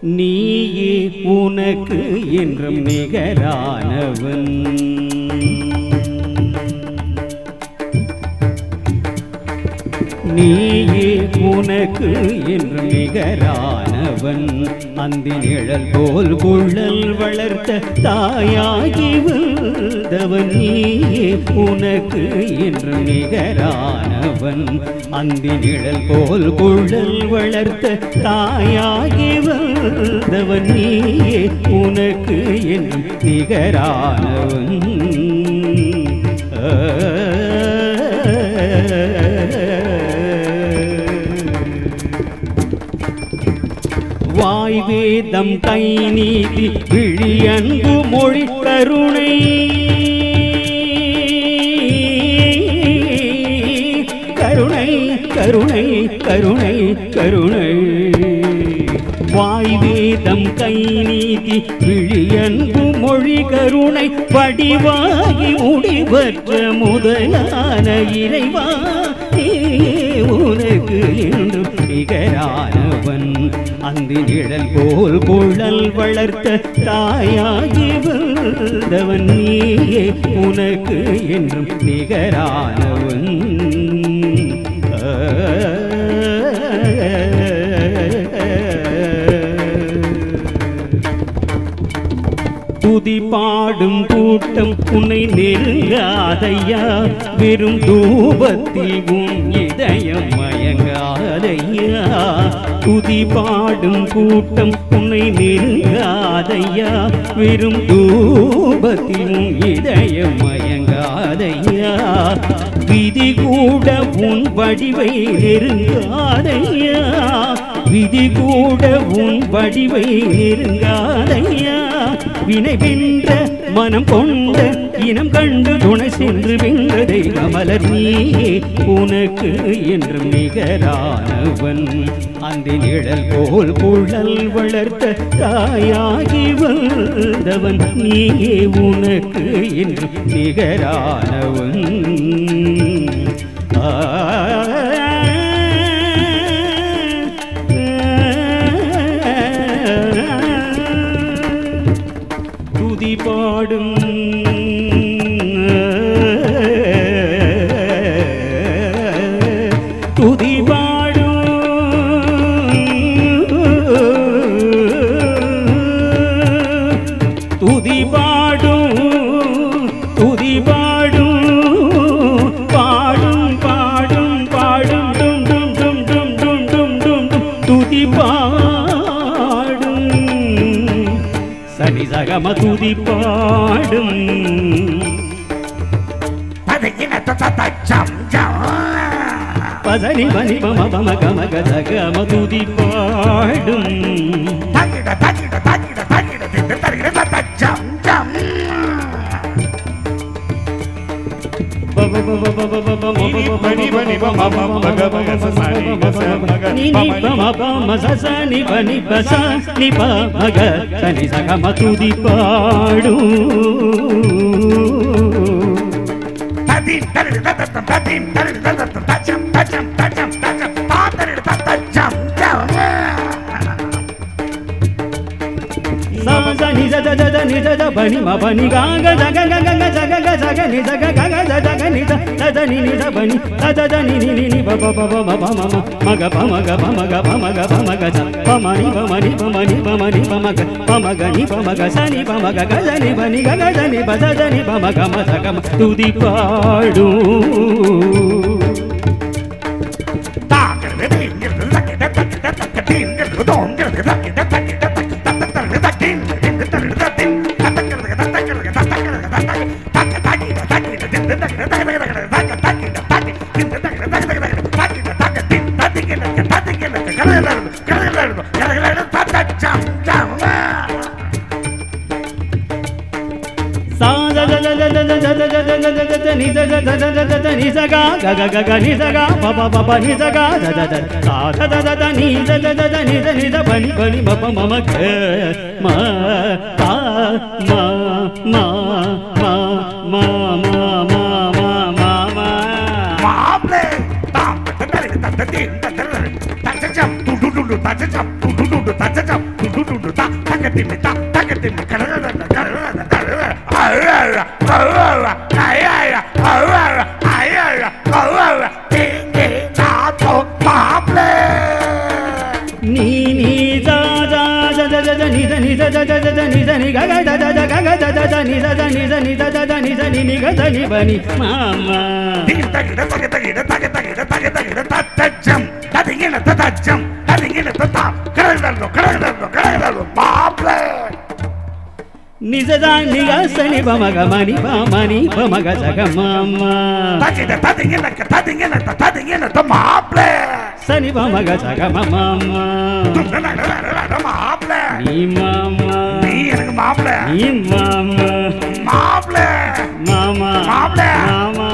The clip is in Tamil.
நீயே உனக்கு என்றும் நிகரானவன் நீயே உனக்கு என்று நிகரானவன் அந்தி நிழல் போல் குழல் வளர்த்த தாயாகி வந்தவன் நீயே உனக்கு என்று நிகரானவன் அந்தி நிழல் போல் குழல் வளர்த்த தாயாகி வந்தவன் நீயே உனக்கு என்று நிகரானவன் வாய் வேதம் கை நீதி விழியன்பு மொழி கருணை கருணை கருணை கருணை கருணை வாய் வேதம் கை நீதி விழியன்பு மொழி கருணை வடிவாகி முடிவற்ற முதலான இறைவா உனக்கு என்று நிகரானவன் அந்தி நிழல் போல் குழல் வளர்த்த தாயாகி வந்தவன் நீயே உனக்கு என்றும் நிகரானவன் துதி பாடும் கூட்டம் உன்னை நெருங்காதையா வெறும் தூபத்தில் உன் இதயம் மயங்காதையா துதி பாடும் கூட்டம் உன்னை நெருங்காதையா வெறும் தூபத்தில் உன் இதயம் மயங்காதையா விதி கூட உன் வடிவை நெருங்காதையா விதி கூட உன் வடிவை நெருங்காதையா வினை வென்ற மனம் கொண்ட இனம் கண்டு துணை சென்று வென்றதை கமலர் நீயே உனக்கு என்றும் நிகரானவன் அந்த நிழல் போல் குழல் வளர்த்த தாயாகி வந்தவன் நீயே உனக்கு என்றும் நிகரானவன் துதி பாடும் துதி பாடும் துதி பாடும் துதி பாடும் பாடும் பாடும் பாடும் டும் டும் டும் டும் டும் டும் டும் துதி பாடும் சனி சகம துதி பாடும் பசனி பனி பம பம கம கத கம துதி பாடும் துதி பாடும் பனி ம பனி காங்க ஜக கங்க ஜக ஜக நி ஜக கங்க ஜக நி ஜக நி நி பனி ஜக நி நி நி ப ப ப ம ப ம மக ப மக ப மக ப மக ப மக ஜ ப மணி ப மணி ப மணி ப மணி ப மக ப மக நி ப மக ச நி ப மக க ஜ நி பனி க க ஜ நி ப ஜ நி ப மக ம ஜ க ம துதி பாடும் நீ நீ ஜா ஜா ஜ ஜ ஜ ஜ நி ஜ நி ஜ ஜ ஜ ஜ ஜ நி ஜ நி க க ஜ ஜ ஜ க க ஜ ஜ ஜ நி ஜ ஜ நி ஜ நி ஜ ஜ ஜ நி ஜ நி நி க ஜ நி ப நி மாமா நிஜ ஜ நி க ச நி ப ம க ம நி ப ம நி ப ம க ஜ க மாமா சனி ப ம க ஜ க ம மாமா நீ மாமா நீ எனக்கு மாப்பிள்ள நீ மாமா மாப்பிள்ள மாமா மாப்பிள்ள மாமா